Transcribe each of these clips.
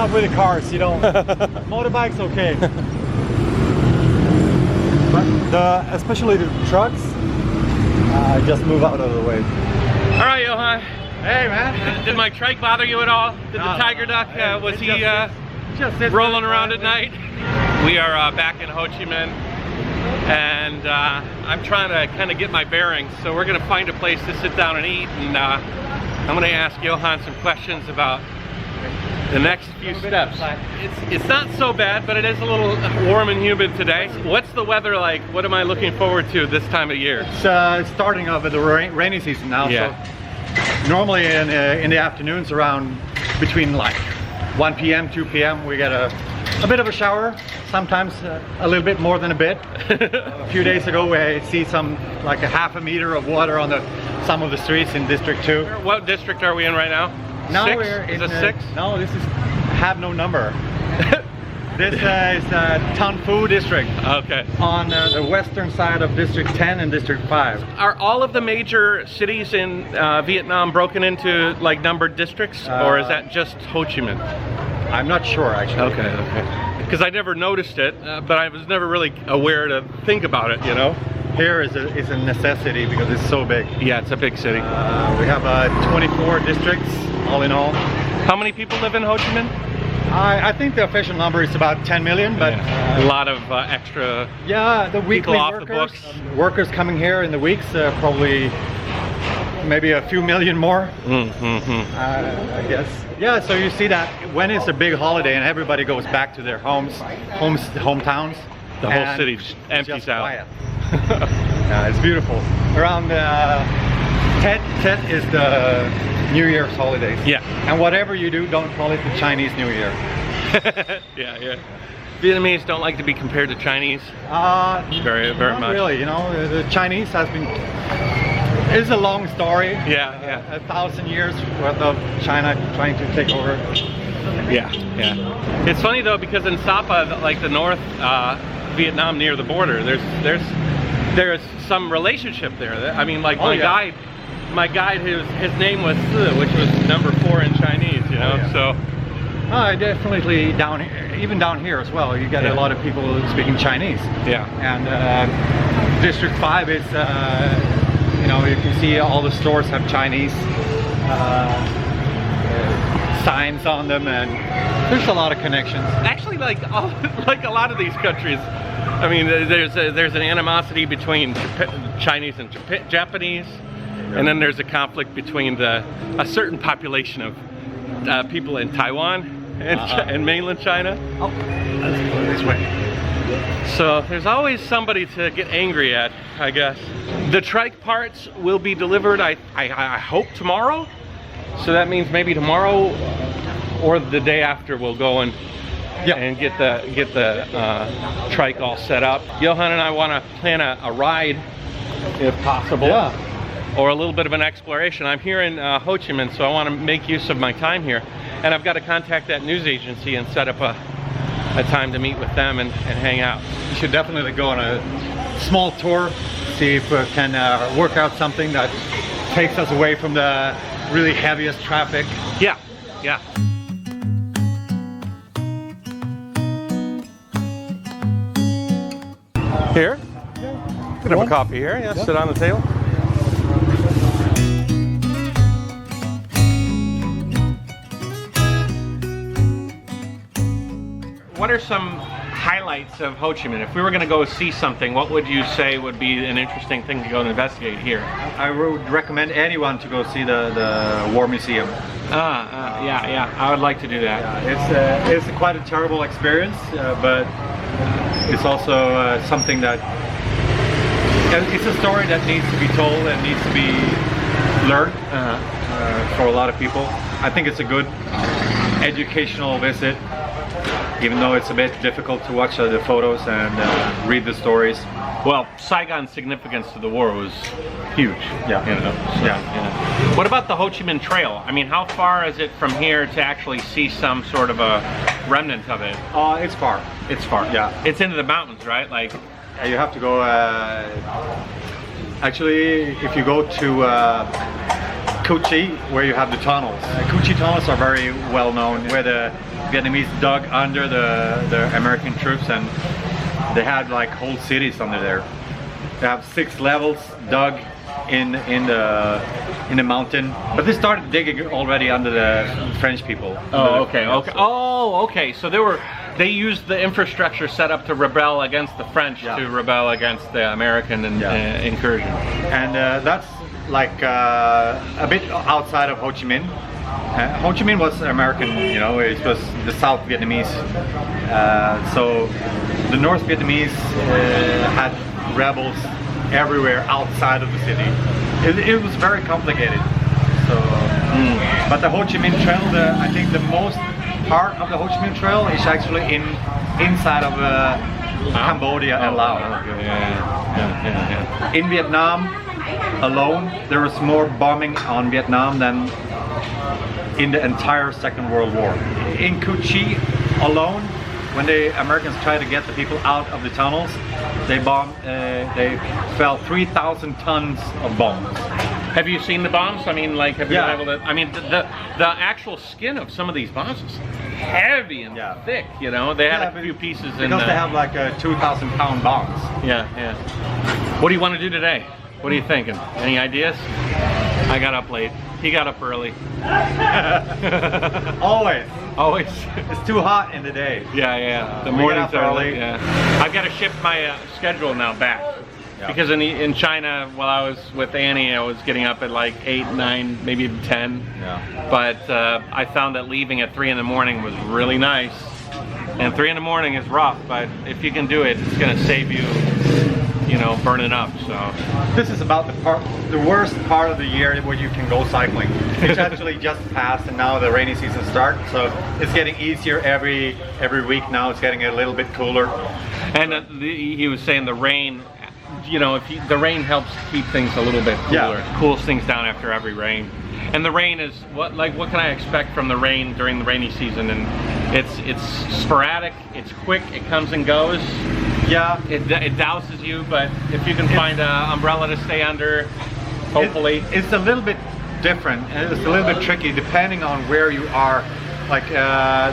Not with the cars, you know. Motorbikes, okay. But especially the trucks, just move out of the way. All right, Johann. Hey, man. Did my trike bother you at all? Did the tiger duck, was he just rolling around at night? We are back in Ho Chi Minh, and I'm trying to kind of get my bearings. So we're going to find a place to sit down and eat, and I'm going to ask Johann some questions about the next few steps. It's not so bad, but it is a little warm and humid today. What's the weather like? What am I looking forward to this time of year? It's starting off with the rainy season now. Yeah. So normally in the afternoons around between like 1 p.m. 2 p.m. we get a bit of a shower, sometimes a little bit more than a bit. A few days ago we see some like a half a meter of water on some of the streets in District 2. What district are we in right now? Now six? we're in is it 6? No, this is have no number. This is thru district. Okay. On the western side of District 10 and District 5. Are all of the major cities in Vietnam broken into like numbered districts, or is that just Ho Chi Minh? I'm not sure actually. Okay. Because I never noticed it, but I was never really aware to think about it, you know? Here is a necessity because it's so big. Yeah, it's a big city. We have 24 districts all in all. How many people live in Ho Chi Minh? I think the official number is about 10 million, but a lot of extra the weekly off workers, the books. Workers coming here in the weeks, probably maybe a few million more. I guess. Yeah, so you see that when it's a big holiday and everybody goes back to their hometowns, the whole city just empties out. Quiet. Yeah, it's beautiful. Around Tet is the New Year's holidays. Yeah. And whatever you do, don't call it the Chinese New Year. Yeah. Vietnamese don't like to be compared to Chinese. Very not much. Really, you know, the Chinese has been. It's a long story. Yeah. 1,000 years worth of China trying to take over. Yeah. It's funny though, because in Sapa, like the North Vietnam near the border, there's some relationship there. I mean, like my guide, his name was Thru, which was number 4 in Chinese, you know. So definitely even down here as well, you get a lot of people speaking Chinese. Yeah. And District 5 is you know, you can see all the stores have Chinese signs on them, and there's a lot of connections. Actually, like a lot of these countries, I mean, there's an animosity between Chinese and Japanese, and then there's a conflict between a certain population of people in Taiwan and mainland China. Oh, let's go this way. So there's always somebody to get angry at, I guess. The trike parts will be delivered, I hope, tomorrow. So that means maybe tomorrow or the day after we'll go and get the trike all set up. Johann and I want to plan a ride, if possible, or a little bit of an exploration. I'm here in Ho Chi Minh, so I want to make use of my time here, and I've got to contact that news agency and set up a time to meet with them and hang out. You should definitely go on a small tour, see if we can work out something that takes us away from the really heaviest traffic. Yeah. Here? Could have a coffee here. Yeah, sit on the table. What are some highlights of Ho Chi Minh? If we were going to go see something, what would you say would be an interesting thing to go and investigate here? I would recommend anyone to go see the War Museum. Yeah, I would like to do that. Yeah, it's quite a terrible experience, but it's also something that it's a story that needs to be told and needs to be learned for a lot of people. I think it's a good educational visit, even though it's a bit difficult to watch the photos and read the stories. Well, Saigon's significance to the war was huge. Yeah. You know, so, yeah. What about the Ho Chi Minh Trail? I mean, how far is it from here to actually see some sort of a remnant of it? It's far. It's far. Yeah. It's into the mountains, right? Like. You have to go. Actually, if you go to Ho Chi, where you have the tunnels. Ho Chi tunnels are very well known, where the Vietnamese dug under the American troops, and they had like whole cities under there. They have 6 levels dug in the mountain, but they started digging already under the French people. Oh, okay, okay. Oh, okay. So they used the infrastructure set up to rebel against the French, to rebel against the American incursion. And that's like a bit outside of Ho Chi Minh. Ho Chi Minh was American, you know, it was the South Vietnamese. So the North Vietnamese had rebels everywhere outside of the city. It was very complicated. So, but the Ho Chi Minh Trail, I think the most part of the Ho Chi Minh Trail is actually inside of Cambodia and Laos. In Vietnam alone, there was more bombing on Vietnam than in the entire Second World War. In Ho Chi alone, when the Americans tried to get the people out of the tunnels, they fell 3,000 tons of bombs. Have you seen the bombs? I mean, like, have you been able to? I mean, the actual skin of some of these bombs is heavy and thick. You know, they had a few pieces in. Because they have like 2,000-pound bombs. Yeah, yeah. What do you want to do today? What are you thinking? Any ideas? I got up late. He got up early. Always. Always. It's too hot in the day. Yeah, yeah. The mornings are early. Yeah. I've got to shift my schedule now back. Because in China, while I was with Annie, I was getting up at like 8, 9, maybe even 10. Yeah. But I found that leaving at 3 in the morning was really nice. And 3 in the morning is rough, but if you can do it, it's going to save you, you know, burning up. So this is about the worst part of the year where you can go cycling. It's actually just passed, and now the rainy season starts. So it's getting easier every week now. It's getting a little bit cooler. And he was saying the rain. You know, the rain helps keep things a little bit cooler. It cools things down after every rain. And the rain is what can I expect from the rain during the rainy season? And it's sporadic, it's quick, it comes and goes. Yeah, it douses you, but if you can find an umbrella to stay under, hopefully. It's a little bit different, and it's a little bit tricky depending on where you are. Like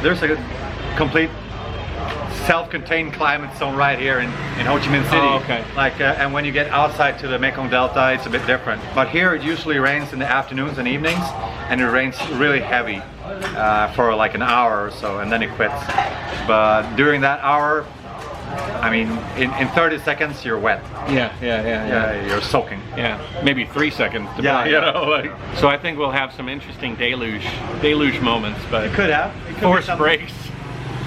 there's a complete self-contained climate zone right here in Ho Chi Minh City. Oh, okay. Like, and when you get outside to the Mekong Delta, it's a bit different. But here it usually rains in the afternoons and evenings, and it rains really heavy for like an hour or so, and then it quits. But during that hour, I mean, in 30 seconds you're wet. Yeah. You're soaking. Yeah, maybe 3 seconds. You know, like. So I think we'll have some interesting deluge moments, but it could have. It could forced breaks.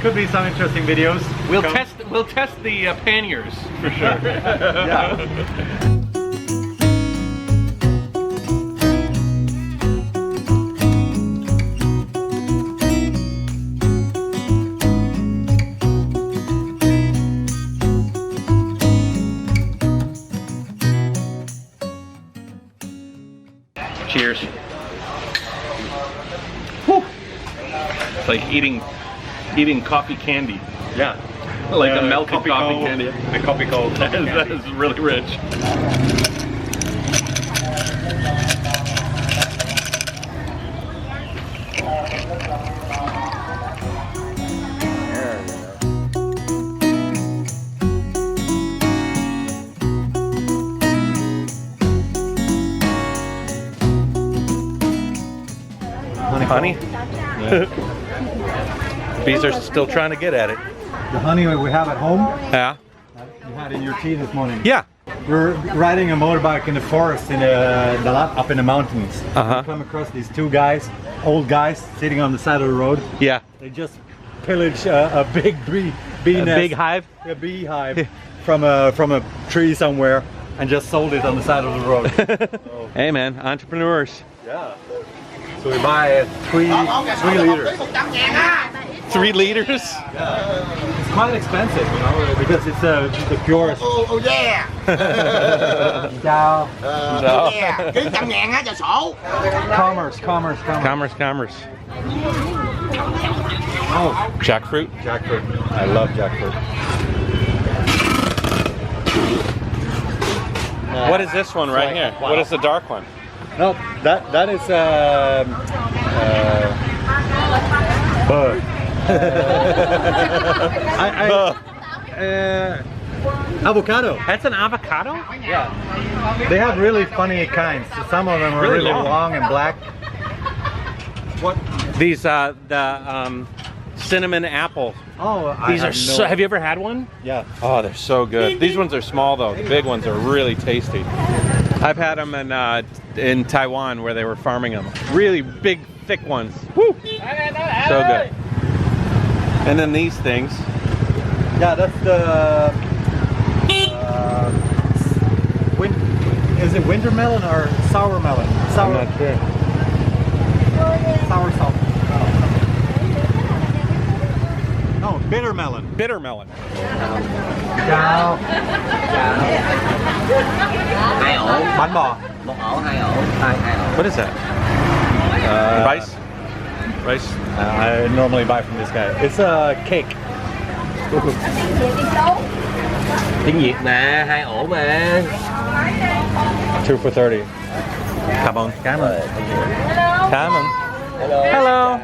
Could be some interesting videos. We'll test the panniers for sure. Yeah. Cheers. Whew. It's like eating coffee candy. Yeah. Like a melted coffee candy. A coffee cold. That is really rich. Honey? Yeah. Bees are still trying to get at it. The honey we have at home? Yeah. You had in your tea this morning? Yeah. We're riding a motorbike in the forest in Dalat, up in the mountains. We come across these 2 guys, old guys, sitting on the side of the road. Yeah. They just pillaged a big bee nest. Big hive? A beehive from a tree somewhere, and just sold it on the side of the road. So. Hey man, entrepreneurs. Yeah. So we buy 3 liters. 3 liters? Yeah. It's quite expensive, you know, because it's the purest. Oh yeah. Ciao. Yeah. Ký 100.000 á cho sổ. Commerce. Oh, jackfruit? Jackfruit. I love jackfruit. What is this one right here? What is the dark one? No, that is avocado. That's an avocado? Yeah. They have really funny kinds. Some of them are Really really long. long and black. What? These the cinnamon apple. Oh, These are so. Have you ever had one? Yeah. Oh, they're so good. These ones are small though. The big ones are really tasty. I've had them in Taiwan where they were farming them. Really big, thick ones. Woo! So good. And then these things. Yeah, that's the. Is it winter melon or sour melon? Sour. I'm not sure. Sour salt. No, bitter melon. Bitter melon. Chào. Hai ổ. Bánh bò. Một ổ, hai ổ. Hai ổ. What is that? Rice? Rice? I normally buy from this guy. It's a cake. Tiếng Việt mà, hai ổ mà. 2 for 30. Come on. Cảm ơn. Come on. Hello.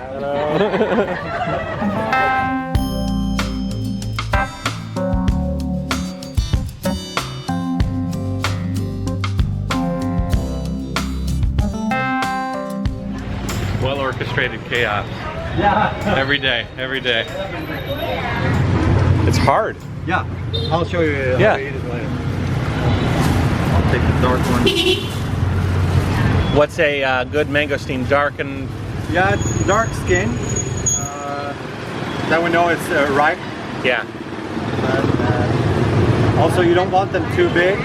Well orchestrated chaos. Yeah. Every day, every day. It's hard. Yeah. I'll show you how Yeah. to eat it later. I'll take the dark one. What's a good mangosteen? Dark and Yeah, dark skin. Then we know it's ripe. yeah. Also, you don't want them too big.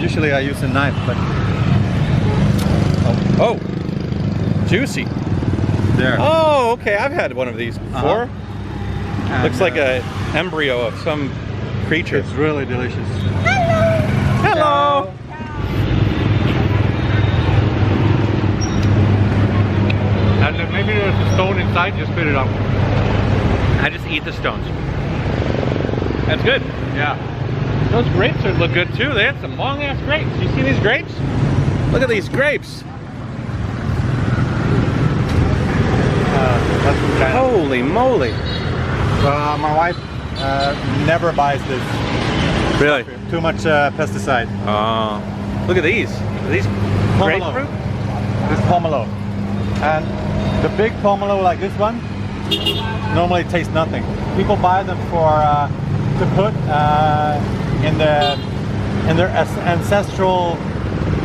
Usually I use a knife, but Oh, juicy. there. Oh, okay. I've had one of these before. And, Looks like a embryo of some creature. It's really delicious. Hello. And maybe there's a stone inside, just spit it out. I just eat the stones. That's good. Yeah. Those grapes look good too. They had some long ass grapes. You see these grapes? Look at these grapes. That's from China. Holy moly. My wife never buys this. Really? Too much pesticide. Oh. Look at these. Are these Pomelo. grapefruit? This pomelo. And the big pomelo like this one normally tastes nothing. People buy them for to put in their ancestral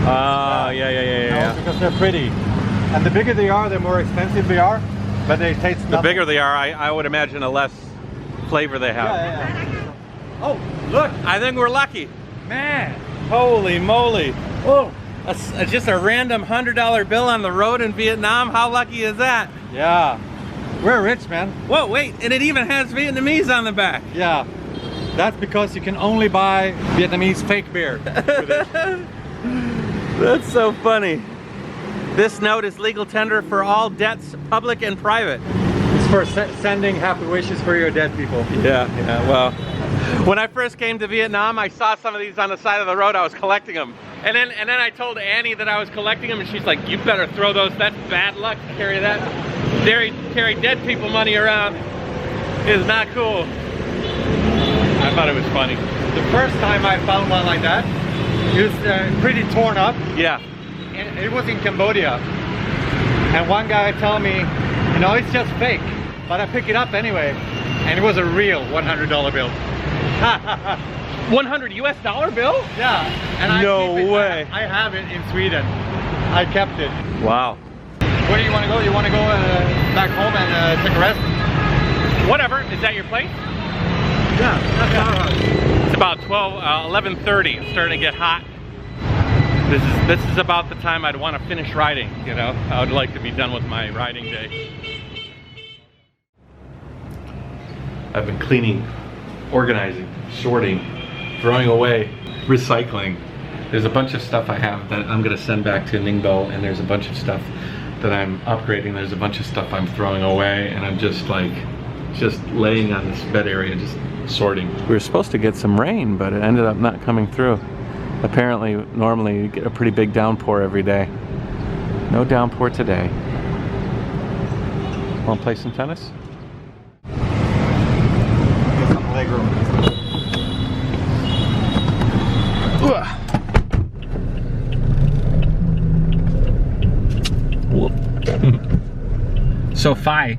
Yeah. because they're pretty. And the bigger they are, the more expensive they are, but they taste nothing. The bigger they are, I would imagine the less flavor they have. Yeah. Oh, look, I think we're lucky. Man, holy moly. Oh, just a random $100 bill on the road in Vietnam. How lucky is that? Yeah. We're rich, man. Whoa, wait, and it even has Vietnamese on the back. Yeah. That's because you can only buy Vietnamese fake beer with it. That's so funny. This note is legal tender for all debts, public and private. It's for sending happy wishes for your dead people. Yeah, well, when I first came to Vietnam, I saw some of these on the side of the road. I was collecting them. And then I told Annie that I was collecting them, and she's like, you better throw those, that's bad luck to carry that. Carry dead people money around is not cool. I thought it was funny. The first time I found one like that, it was pretty torn up. Yeah. And it was in Cambodia. And one guy told me, you know, it's just fake. But I picked it up anyway. And it was a real $100 bill. 100 US dollar bill? Yeah. And No way. I have it in Sweden. I kept it. Wow. Where do you want to go? You want to go back home and take a rest? Whatever, is that your place? Yeah, that's our house. It's about 11:30. It's starting to get hot. This is about the time I'd want to finish riding, you know? I would like to be done with my riding day. I've been cleaning, organizing, sorting, throwing away, recycling. There's a bunch of stuff I have that I'm gonna send back to Ningbo, and there's a bunch of stuff that I'm upgrading. There's a bunch of stuff I'm throwing away, and I'm just like just laying on this bed area, just sorting. We were supposed to get some rain, but it ended up not coming through. Apparently, normally you get a pretty big downpour every day. No downpour today. Want to play some tennis? Get some leg room. So Phai.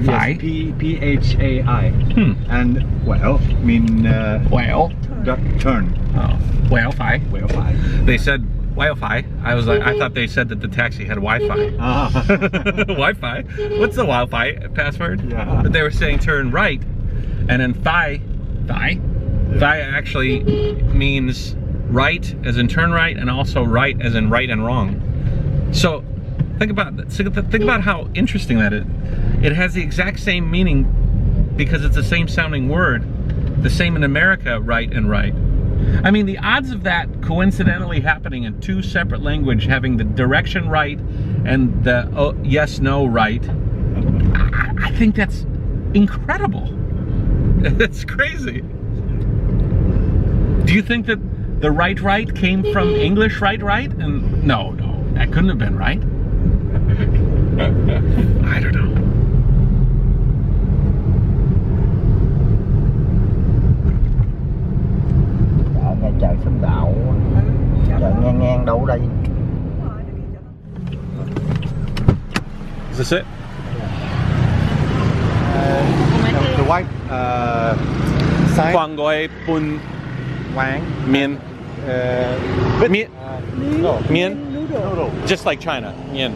Yes, P-H-A-I. And well, mean Well. duck turn. Oh. Well, Phai. Well, Phai. They said Wi-Fi. I was like, I thought they said that the taxi had Wi-Fi. Wi-Fi? What's the Wi-Fi password? Yeah. But they were saying turn right, and then Phai actually means right as in turn right, and also right as in right and wrong. So think about how interesting that is. It has the exact same meaning because it's the same sounding word. The same in America, right and right. I mean, the odds of that coincidentally happening in two separate languages, having the direction right and the yes, no right, I think that's incredible. It's crazy. Do you think that the right came from English right? And no, that couldn't have been right. I don't know. Chạy phân đạo, chạy ngang đâu đây. Is this it? The white sign. Quang Goi Pun Wang. Mien. Mien. No. Mien. Noodle. Just like China. Mien.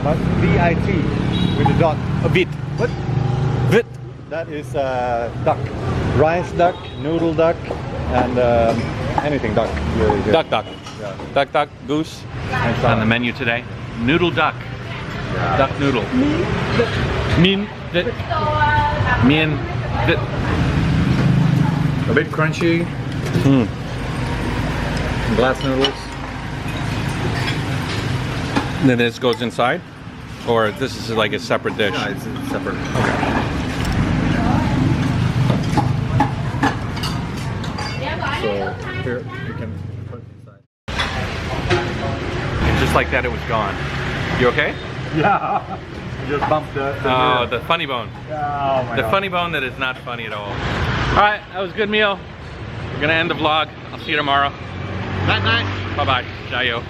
But V-I-T with the dot. Vit. What? Vit. That is duck. Rice duck, noodle duck, and anything duck. Really good. Duck. Yeah. Duck, goose. And On the menu today, noodle duck. Yeah. Duck noodle. Mien. Vit. Mien. Vit. A bit crunchy. Glass noodles. And then this goes inside? Or this is like a separate dish? No, it's separate. Okay. So here you can put it inside. And just like that, it was gone. You okay? Yeah. You just bumped the Oh, mirror. the funny bone. Oh my The God. funny bone that is not funny at all. All right, that was a good meal. We're gonna end the vlog. I'll see you tomorrow. Night night. Bye-bye. Jayoe.